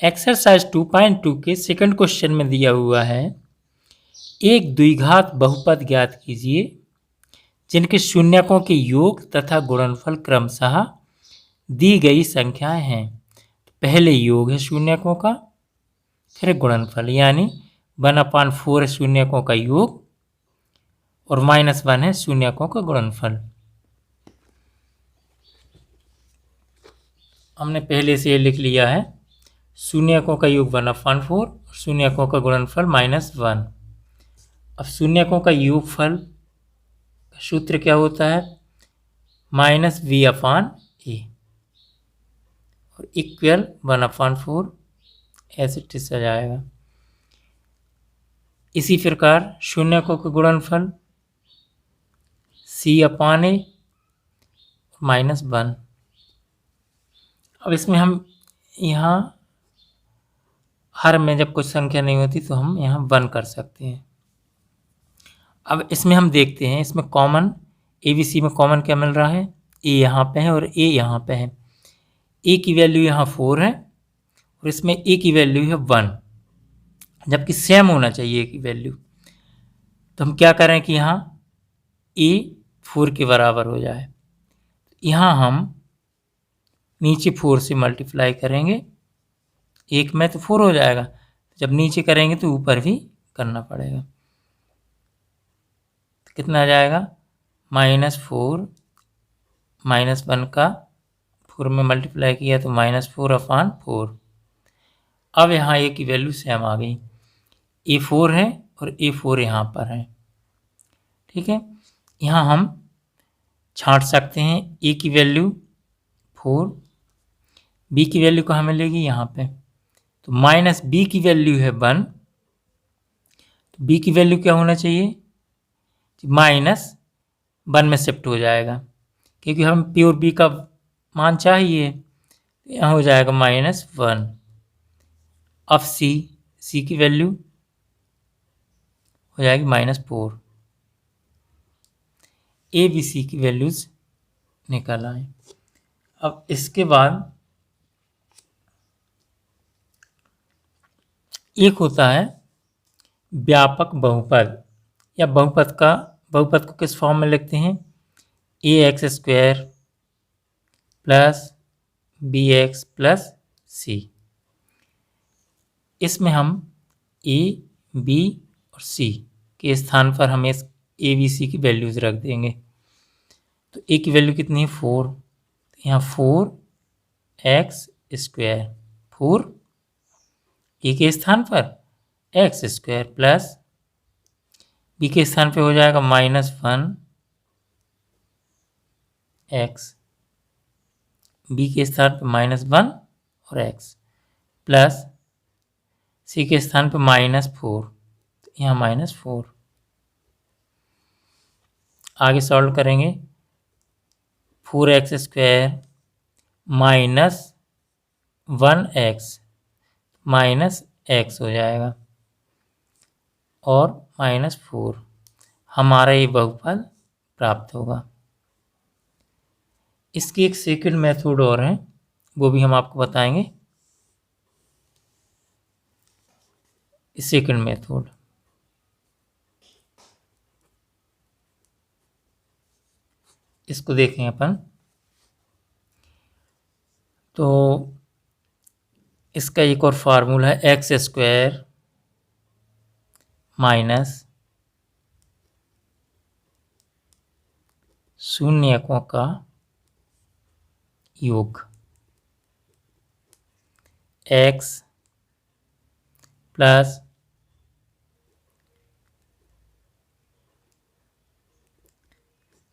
Exercise 2.2 के second question में दिया हुआ है, एक द्विघात बहुपद ज्ञात कीजिए जिनके शून्यकों के योग तथा गुणनफल क्रमशः दी गई संख्याएं हैं। पहले योग है शून्यकों का, फिर गुणनफल यानी 1/4 है शून्यकों का योग और -1 है शून्यकों का गुणनफल। हमने पहले से ये लिख लिया है, शून्यकों का योग 1/4, शून्यकों का गुणनफल -1। अब शून्यकों का योगफल का सूत्र क्या होता है, -v/a और इक्वल 1/4 ऐसे टिस आ जाएगा। इसी प्रकार शून्यकों का गुणनफल c/a -1। अब इसमें हम यहाँ हर में जब कुछ संख्या नहीं होती तो हम यहाँ 1 कर सकते हैं। अब इसमें हम देखते हैं, इसमें कॉमन ABC में कॉमन क्या मिल रहा है, A यहाँ पे है और A यहाँ पे है। A की वैल्यू यहाँ 4 है और इसमें A की वैल्यू है 1, जबकि सेम होना चाहिए A की वैल्यू। तो हम क्या करें कि यहाँ A 4 के बराबर हो जाए। यहाँ हम नीचे 4 से मल्टीप्लाई करेंगे, एक में तो 4 हो जाएगा, जब नीचे करेंगे तो ऊपर भी करना पड़ेगा। तो कितना आ जाएगा, -4 -1 का 4 में मल्टीप्लाई किया तो -4/4। अब यहाँ A की वैल्यू सेम आ गई, A 4 है और A 4 यहाँ पर है। ठीक है, यहाँ हम छांट सकते हैं, A की वैल्यू 4, B की वैल्यू कहाँ मिलेगी, यहाँ पे। तो -b की वैल्यू है 1, तो b की वैल्यू क्या होना चाहिए, -1 में शिफ्ट हो जाएगा, क्योंकि हम प्योर b का मान चाहिए। तो यहाँ हो जाएगा -1। अब c की वैल्यू हो जाएगी -4। A B C की वैल्यूज निकल आए। अब इसके बाद एक होता है व्यापक बहुपद, या बहुपद को किस फॉर्म में लिखते हैं, ax² + bx + c। इसमें हम a, b और c के स्थान पर हम इस a b c की वैल्यूज रख देंगे। तो a की वैल्यू कितनी है, 4, तो यहाँ 4x² 4 a के स्थान पर x² प्लस b के स्थान पे हो जाएगा -1x, b के स्थान पे -1 और x प्लस c के स्थान पे -4, तो यहाँ -4। आगे सॉल्व करेंगे, 4x² -1x -x हो जाएगा और -4, हमारा ये बहुपद प्राप्त होगा। इसकी एक सेकंड मेथड और है, वो भी हम आपको बताएंगे। सेकंड मेथड, इसको देखें अपन। तो इसका एक और फार्मूला है, x² माइनस शून्यकों का योग x प्लस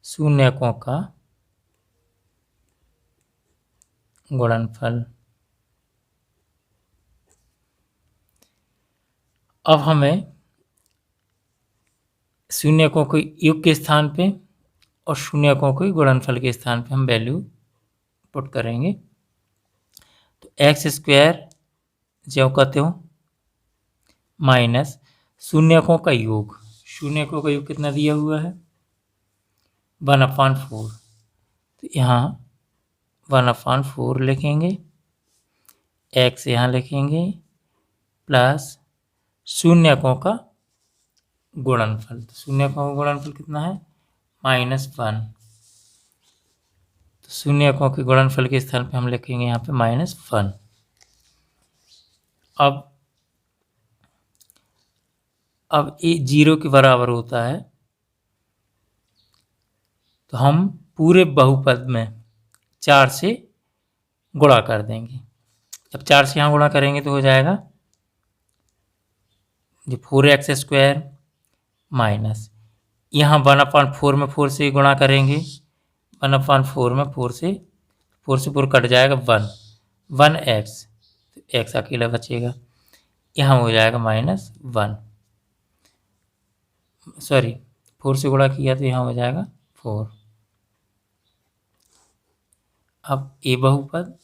शून्यकों का गुणनफल। अब हमें शून्यकों को योग के स्थान पे और शून्यकों को गुणनफल के स्थान पे हम वैल्यू पुट करेंगे। तो x² जो कहते हो माइनस शून्यकों का योग, शून्यकों का योग कितना दिया हुआ है, 1/4। तो यहाँ 1/4 लिखेंगे, x यहाँ लिखेंगे प्लस शून्यकों का गुणनफल। तो शून्यकों का गुणनफल कितना है? -1। तो शून्यकों के गुणनफल के स्थान पे हम लिखेंगे यहाँ पे -1। अब ये 0 के बराबर होता है, तो हम पूरे बहुपद में 4 से गुणा कर देंगे। जब 4 से यहाँ गुणा करेंगे तो हो जाएगा जो 4x² माइनस यहाँ 1/4 में 4 से गुणा करेंगे, 1/4 में 4 से 4 कट जाएगा 1x, तो x अकेला बचेगा। यहाँ हो जाएगा -1, सॉरी 4 से गुणा किया तो यहाँ हो जाएगा 4। अब ए बहुपद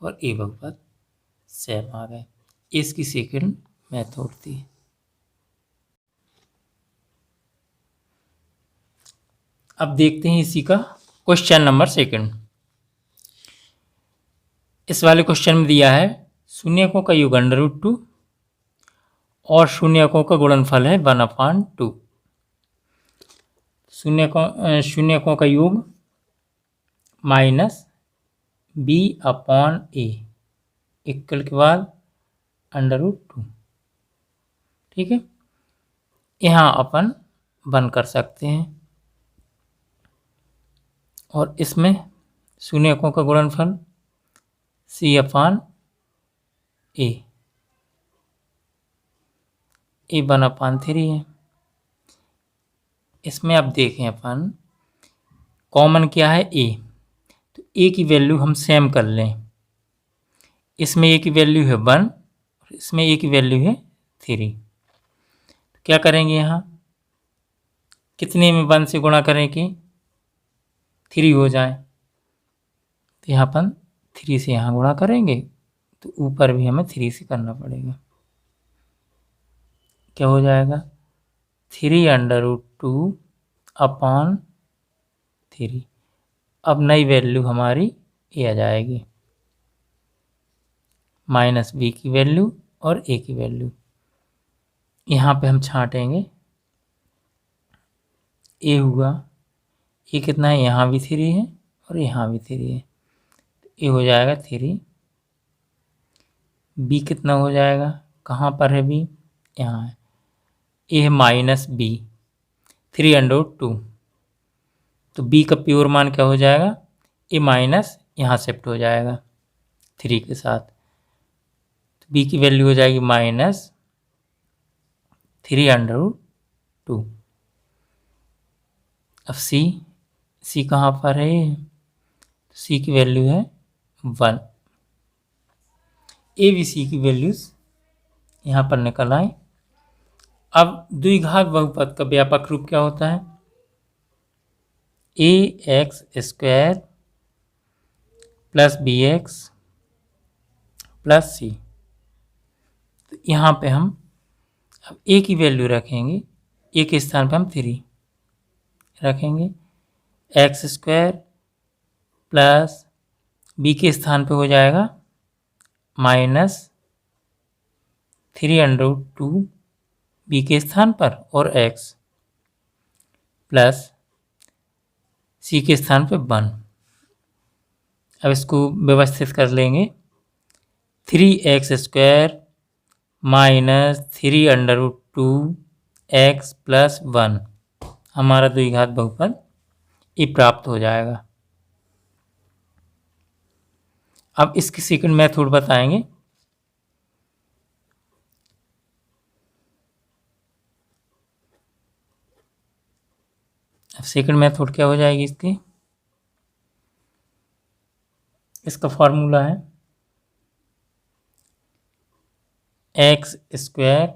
और ए बहुपद सेम आ गए। इसकी सेकंड मेथड थी। अब देखते हैं इसी का क्वेश्चन नंबर 2। इस वाले क्वेश्चन में दिया है शून्यकों का योग √2 और शून्यकों का गुणनफल है 1/2। शून्यकों का योग -b/a इक्वल के बाद √2। ठीक है, यहाँ अपन 1 कर सकते हैं और इसमें शून्यकों का गुणनफल c/a, ये 1/3 है। इसमें अब देखें अपन कॉमन क्या है a, तो a की वैल्यू हम सेम कर लें। इसमें a की वैल्यू है 1 और इसमें a की वैल्यू है 3। तो क्या करेंगे, यहाँ कितने में 1 से गुणा करें कि 3 हो जाए, तो यहाँ अपन 3 से यहाँ गुणा करेंगे तो ऊपर भी हमें 3 से करना पड़ेगा। क्या हो जाएगा 3/2/3। अब नई वैल्यू हमारी ये आ जाएगी -b की वैल्यू और a की वैल्यू। यहाँ पे हम छांटेंगे, a हुआ, a कितना है, यहाँ भी 3 है और यहाँ भी 3 है, तो a हो जाएगा 3। b कितना हो जाएगा, कहाँ पर है b, यहाँ है, a है -b 3/2। तो b का प्योर मान क्या हो जाएगा, a माइनस यहाँ शिफ्ट हो जाएगा 3 के साथ, तो b की वैल्यू हो जाएगी -3/2। अब c कहाँ पर है, c की वैल्यू है 1। a b c की वैल्यूज यहाँ पर निकल आए। अब द्विघात बहुपद का व्यापक रूप क्या होता है, ax² + bx + c। तो यहाँ पे हम अब a की वैल्यू रखेंगे, a के स्थान पे हम 3 रखेंगे, x² प्लस b के स्थान पे हो जाएगा -3/2 b के स्थान पर और x प्लस c के स्थान पे 1। अब इसको व्यवस्थित कर लेंगे, 3x² - 3/2 x + 1 हमारा द्विघात बहुपद ये प्राप्त हो जाएगा। अब इसकी सेकंड मेथड बताएंगे। अब सेकंड मेथड क्या हो जाएगी इसकी, इसका फॉर्मूला है x²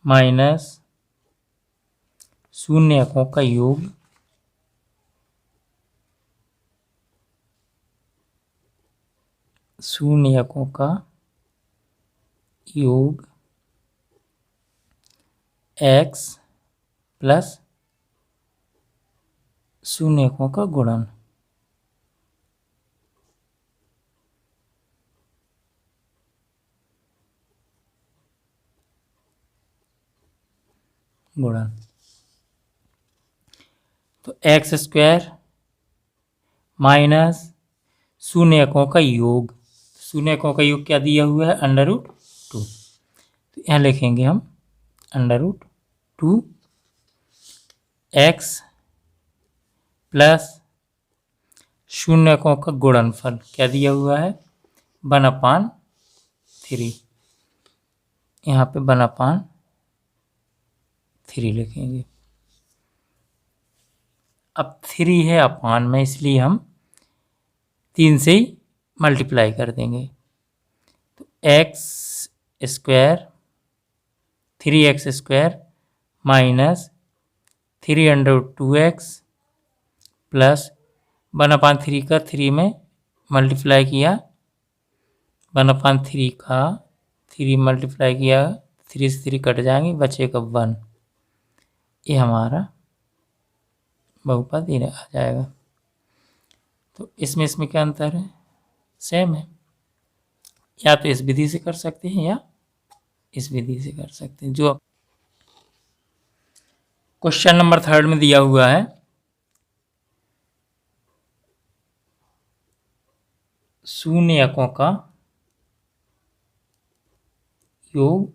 माइनस शून्यकों का योग x प्लस शून्यकों का गुणन। गुणन। तो एक्स स्क्वायर माइनस शून्यकों का योग, शून्यकों का योग क्या दिया हुआ है, √2। तो यहाँ लिखेंगे हम √2 एक्स प्लस शून्यकों का गुणनफल क्या दिया हुआ है, 1/3। यहाँ पे 1/3 लिखेंगे। अब 3 है अपान में, इसलिए हम 3 से ही मल्टीप्लाई कर देंगे। तो x square 3x² minus 3√2x plus 1/3 का 3 में मल्टीप्लाई किया, 1/3 का 3 मल्टीप्लाई किया, 3 से 3 कट जाएंगे, बचेगा 1। ये हमारा बहुपद ये आ जाएगा। तो इसमें क्या अंतर है, सेम है। या तो इस विधि से कर सकते हैं या इस विधि से कर सकते हैं। जो क्वेश्चन नंबर 3 में दिया हुआ है, शून्यकों का योग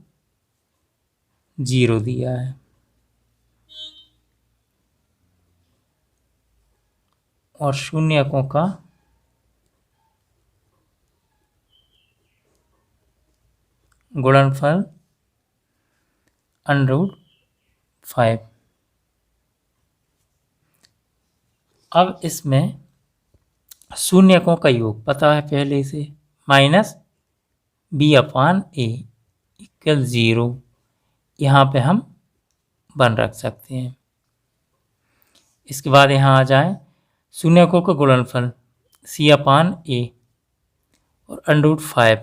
0 दिया है और शून्यकों का गुणनफल √5। अब इसमें शून्यकों का योग पता है पहले से, माइनस b/a इक्वल 0। यहाँ पे हम 1 रख सकते हैं। इसके बाद यहाँ आ जाए शून्यकों का गुणनफल c/a और √5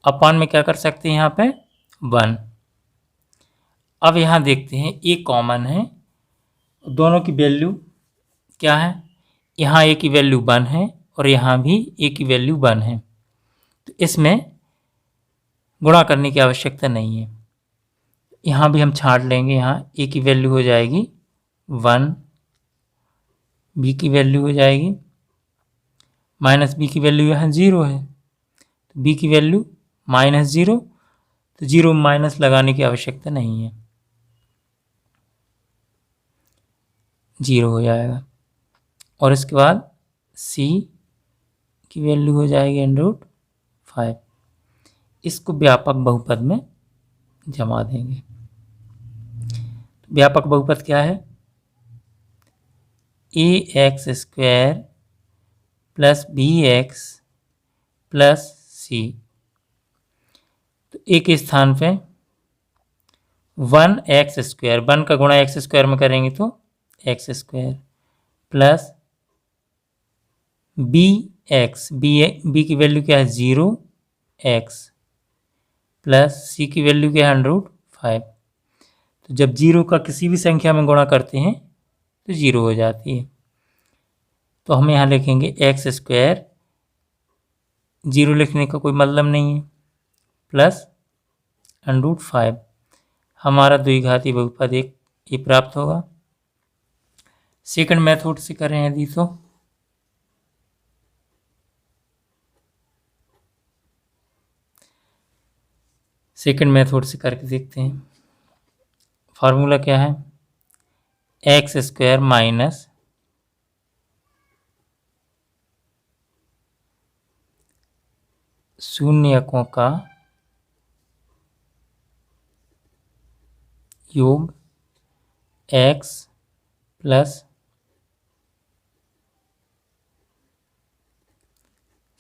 अपान में क्या कर सकते हैं, यहाँ पे 1। अब यहाँ देखते हैं ए कॉमन है, दोनों की वैल्यू क्या है, यहाँ ए की वैल्यू 1 है और यहाँ भी ए की वैल्यू 1 है। तो इसमें गुणा करने की आवश्यकता नहीं है। यहाँ भी हम छांट लेंगे, यहाँ ए की वैल्यू हो जाएगी 1, बी की वैल्यू हो जाएगी माइनस बी की वैल्यू यहाँ 0 है, तो बी की वैल्यू -0, तो 0 में माइनस लगाने की आवश्यकता नहीं है, 0 हो जाएगा। और इसके बाद c की वैल्यू हो जाएगी √5। इसको व्यापक बहुपद में जमा देंगे। व्यापक बहुपद क्या है, ax² plus bx plus c। तो a के स्थान पे 1x², 1 का गुणा x² में करेंगे तो x² प्लस b की वैल्यू क्या है 0x प्लस c की वैल्यू क्या है √5। तो जब 0 का किसी भी संख्या में गुणा करते हैं तो 0 हो जाती है। तो हम यहाँ लिखेंगे x², 0 लिखने का कोई मतलब नहीं है, प्लस √5। हमारा द्विघाती बहुपद एक ये प्राप्त होगा। सेकंड मेथड से करें यदि तो सेकंड मेथड से करके देखते हैं। फार्मूला क्या है, x² माइनस शून्यकों का योग x प्लस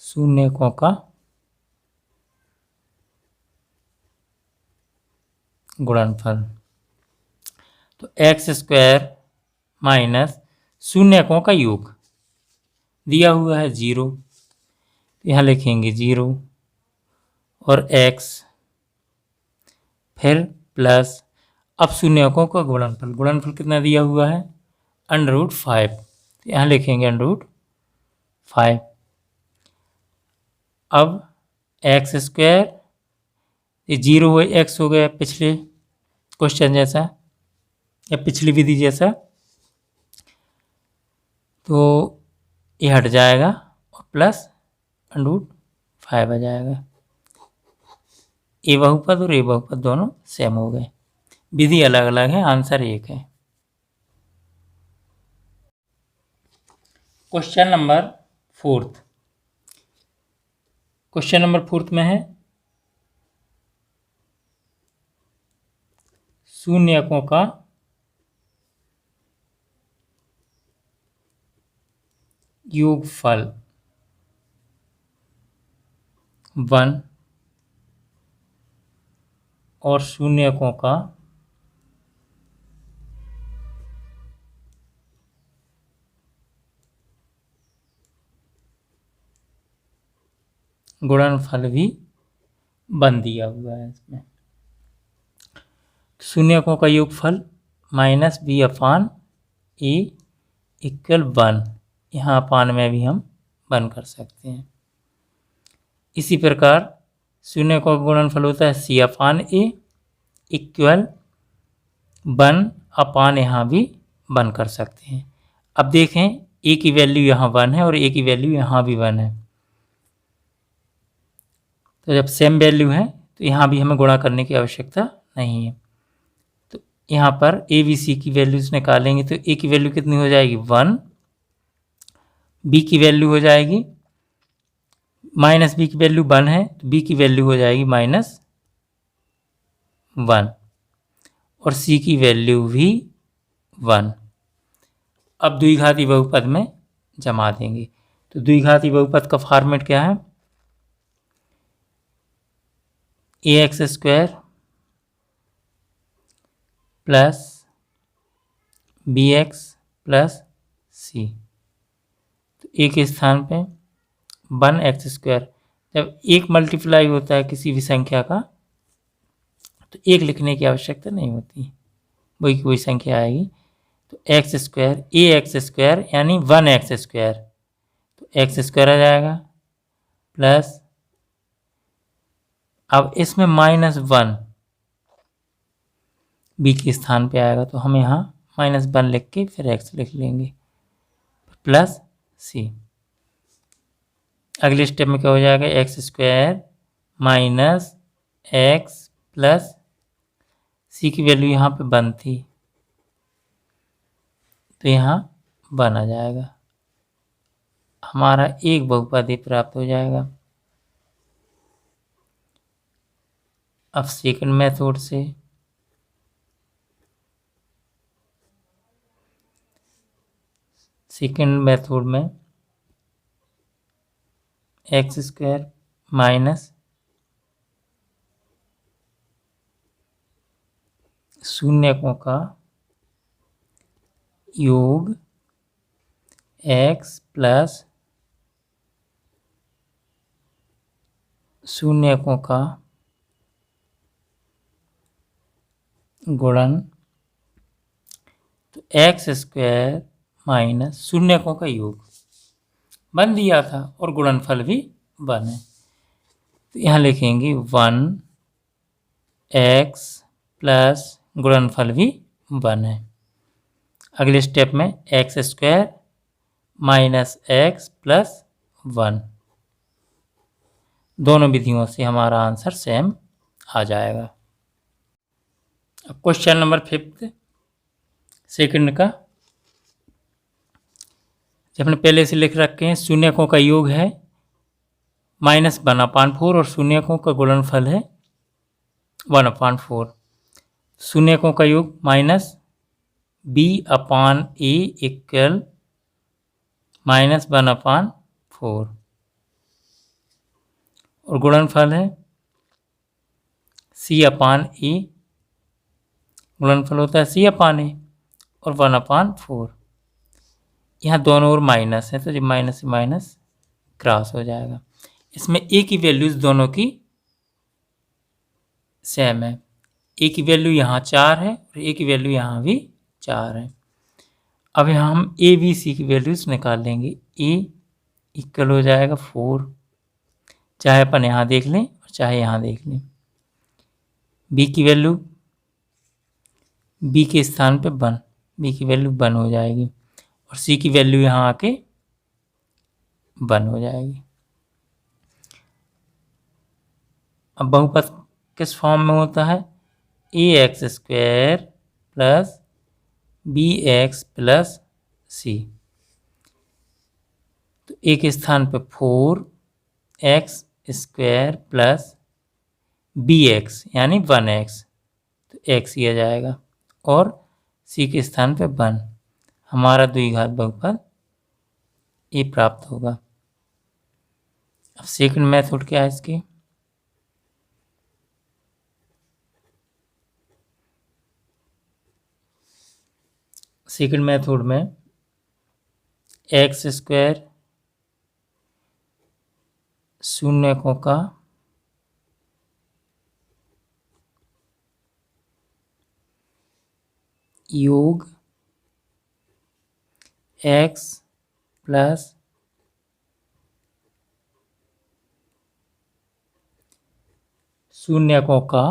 शून्यकों का गुणनफल। तो x² माइनस शून्यकों का योग दिया हुआ है 0, यहाँ लिखेंगे 0 और x, फिर प्लस अब शून्यकों का गुणनफल, गुणनफल कितना दिया हुआ है √5, तो यहाँ लिखेंगे √5। अब x² ये 0 हो x हो गया पिछले क्वेश्चन जैसा, या पिछली विधि जैसा, तो ये हट जाएगा और प्लस √5 आ जाएगा। ए बहुपद और ए बहुपद दोनों सेम हो गए, विधि अलग अलग है, आंसर एक है। Question number 4। क्वेश्चन नंबर 4 में है शून्यकों का योगफल 1 और शून्यकों का गुणनफल भी 1 दिया हुआ है। इसमें शून्यकों का योगफल -b/a = 1, यहाँ अपान में भी हम 1 कर सकते हैं। इसी प्रकार शून्यकों का गुणनफल होता है c/a = 1/, यहाँ भी 1 कर सकते हैं। अब देखें a की वैल्यू यहाँ 1 है और a की वैल्यू यहाँ भी 1 है, तो जब सेम वैल्यू है तो यहाँ भी हमें गुणा करने की आवश्यकता नहीं है। तो यहाँ पर a b c की वैल्यूज निकालेंगे तो a की वैल्यू कितनी हो जाएगी 1, b की वैल्यू हो जाएगी -b की वैल्यू 1 है तो b की वैल्यू हो जाएगी -1 और c की वैल्यू भी 1। अब द्विघाती बहुपद में जमा देंगे, तो द्विघाती बहुपद का फॉर्मेट क्या है, ax² + bx + c, तो a के स्थान पे 1x²। जब 1 मल्टीप्लाई होता है किसी भी संख्या का तो 1 लिखने की आवश्यकता नहीं होती, वही कोई संख्या आएगी। तो x² ax² यानी 1x², तो x² आ जाएगा प्लस, अब इसमें -1 b के स्थान पे आएगा तो हम यहाँ -1 लिख के फिर x लिख लेंगे प्लस c। अगले स्टेप में क्या हो जाएगा, x² - x प्लस c की वैल्यू यहाँ पे 1 थी तो यहाँ 1 आ जाएगा, हमारा एक बहुपद प्राप्त हो जाएगा। अब सेकंड मेथड से में x² माइनस शून्यकों का योग x प्लस शून्यकों का गुणन, तो x² माइनस शून्यकों का योग 1 दिया था और गुणनफल भी 1 है, तो यहाँ लिखेंगे 1x प्लस गुणनफल भी 1 है। अगले स्टेप में x² माइनस x प्लस 1, दोनों विधियों से हमारा आंसर सेम आ जाएगा। अब क्वेश्चन नंबर 5 सेकंड का, जब हमने पहले से लिख रखे हैं शून्यकों का योग है -1/4 और शून्यकों का गुणनफल है 1/4। शून्यकों का योग -b/a = -1/4 और गुणनफल है c/a, गुणनफल होता है c/a और 1/4। यहाँ दोनों ओर माइनस है तो जब माइनस से माइनस क्रॉस हो जाएगा। इसमें a की वैल्यूज दोनों की सेम है, a की वैल्यू यहाँ 4 है और a की वैल्यू यहाँ भी 4 है। अब यहाँ हम a b c की वैल्यूज निकाल लेंगे, a इक्वल हो जाएगा 4, चाहे अपन यहाँ देख लें और चाहे यहाँ देख लें। b की वैल्यू बी के स्थान पे 1, बी की वैल्यू 1 हो जाएगी और सी की वैल्यू यहाँ आके 1 हो जाएगी। अब बहुपद किस फॉर्म में होता है? A X square plus B X plus C. तो ए के स्थान पे 4x square plus B x यानी 1x, तो x ही आ जाएगा और सी के स्थान पे 1, हमारा द्विघात बहुपद ए प्राप्त होगा। अब सेकंड मेथड क्या है इसकी? सेकंड मेथड में एक्स स्क्वायर शून्यकों का योग x प्लस शून्यकों का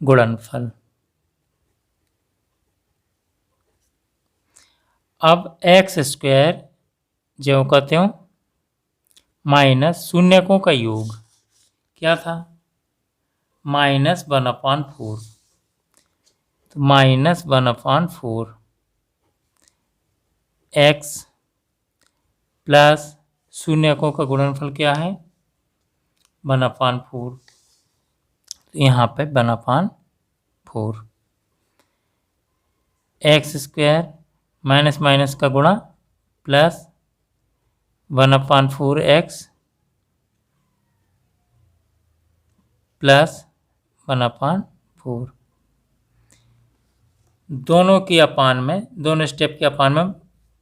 गुणनफल। अब एक्स स्क्वायर ज्यों का त्यों माइनस शून्यकों का योग क्या था? -1/4, तो -1/4 x प्लस शून्यकों का गुणनफल क्या है? 1/4, तो यहाँ पे 1/4 एक्स स्क्वायर माइनस माइनस का गुणा प्लस 1/4 x प्लस 1/4, दोनों की अपान में, दोनों स्टेप के अपान में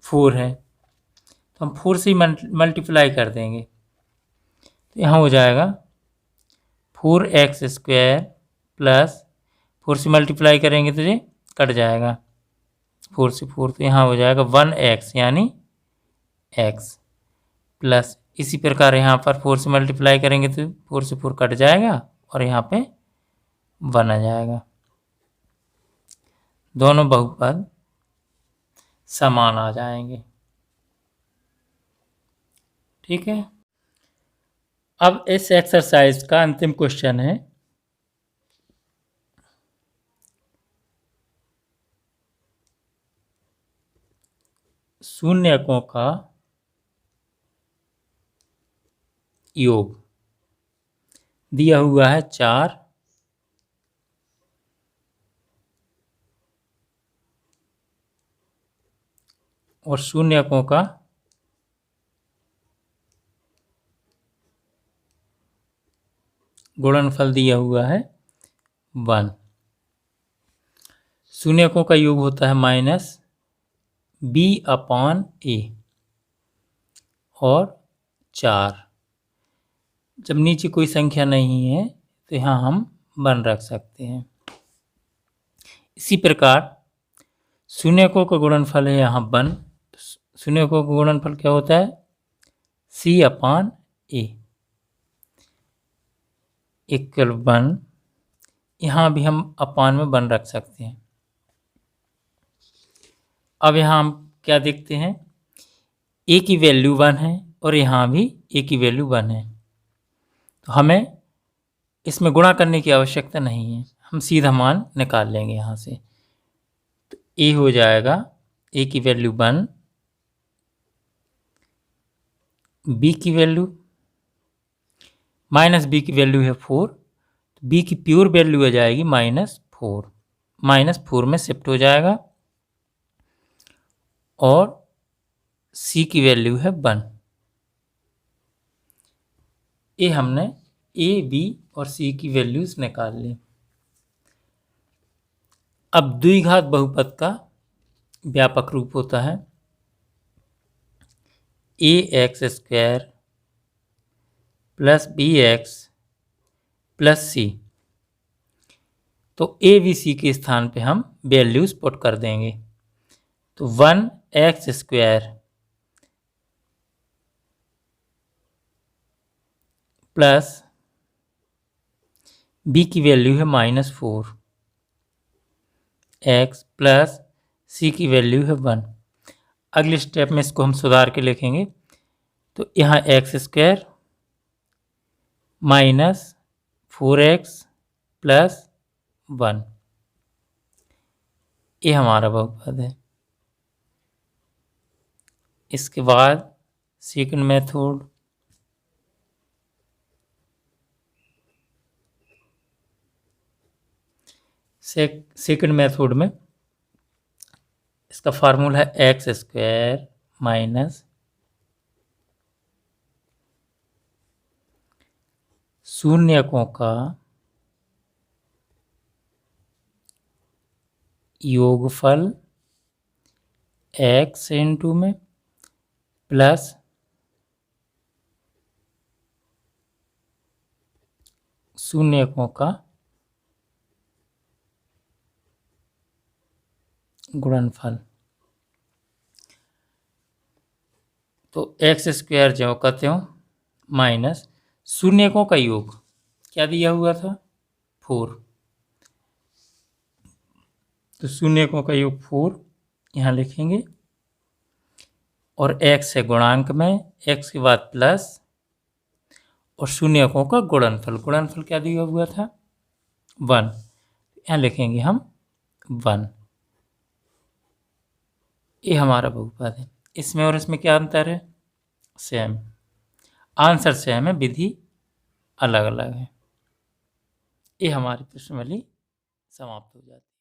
4 है, तो हम 4 से मल्टीप्लाई कर देंगे, तो यहाँ हो जाएगा 4x स्क्वायर प्लस 4 से मल्टीप्लाई करेंगे तो ये कट जाएगा 4 से 4, तो यहाँ हो जाएगा 1x यानी x प्लस इसी प्रकार यहाँ पर 4 से मल्टीप्लाई करेंगे तो 4 से 4 कट जाएगा और यहाँ पे 1 आ जाएगा। दोनों बहुपद समान आ जाएंगे। ठीक है, अब इस एक्सरसाइज का अंतिम क्वेश्चन है, शून्यकों का योग दिया हुआ है 4 और शून्यकों का गुणनफल दिया हुआ है 1। शून्यकों का योग होता है -b/a और 4। जब नीचे कोई संख्या नहीं है तो यहाँ हम 1 रख सकते हैं। इसी प्रकार शून्यकों का गुणनफल है यहाँ 1, शून्यकों का गुणनफल क्या होता है? c/a इक्वल 1, यहाँ भी हम अपान में 1 रख सकते हैं। अब यहाँ हम क्या देखते हैं? a की वैल्यू 1 है और यहाँ भी a की वैल्यू 1 है, तो हमें इसमें गुणा करने की आवश्यकता नहीं है, हम सीधा मान निकाल लेंगे यहाँ से। तो a हो जाएगा, a की वैल्यू 1, b की वैल्यू -b की वैल्यू है 4, तो b की प्योर वैल्यू आ जाएगी -4, -4 में शिफ्ट हो जाएगा और c की वैल्यू है 1। ये हमने a, b और c की वैल्यूज निकाल ली। अब द्विघात बहुपद का व्यापक रूप होता है ax square plus bx plus c, तो a b c के स्थान पे हम वैल्यूज पुट कर देंगे, तो 1x स्क्वायर प्लस b की वैल्यू है -4 एक्स प्लस सी की वैल्यू है 1। अगले स्टेप में इसको हम सुधार के लिखेंगे, तो यहाँ x square minus 4x plus 1, ये हमारा बहुपद है। इसके बाद सेकंड मेथड, सेकंड मेथड में इसका फार्मूला है एक्स स्क्वायर माइनस शून्यकों का योगफल एक्स इंटू में प्लस शून्यकों का गुणनफल। तो एक्स स्क्वायर जो कहते हो माइनस शून्यकों का योग क्या दिया हुआ था 4, तो शून्यकों का योग 4 यहाँ लिखेंगे, और x है गुणांक में, x के बाद प्लस और शून्यकों का गुणनफल, गुणनफल क्या दिया हुआ था 1, यहाँ लिखेंगे हम 1। ये हमारा बहुपद है। इसमें और इसमें क्या अंतर है, सेम, आंसर सेम है, विधि अलग अलग है। ये हमारी प्रश्नावली समाप्त हो जाती है।